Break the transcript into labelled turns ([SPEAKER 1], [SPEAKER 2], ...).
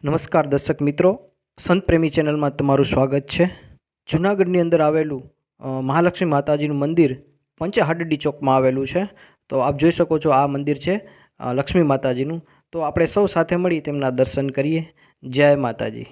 [SPEAKER 1] નમસ્કાર દર્શક મિત્રો, સંત પ્રેમી ચેનલમાં તમારું સ્વાગત છે. જૂનાગઢની અંદર આવેલું મહાલક્ષ્મી માતાજીનું મંદિર પંચહાડડી ચોકમાં આવેલું છે. તો આપ જોઈ શકો છો, આ મંદિર છે લક્ષ્મી માતાજીનું. તો આપણે સૌ સાથે મળી તેમના દર્શન કરીએ. જય માતાજી.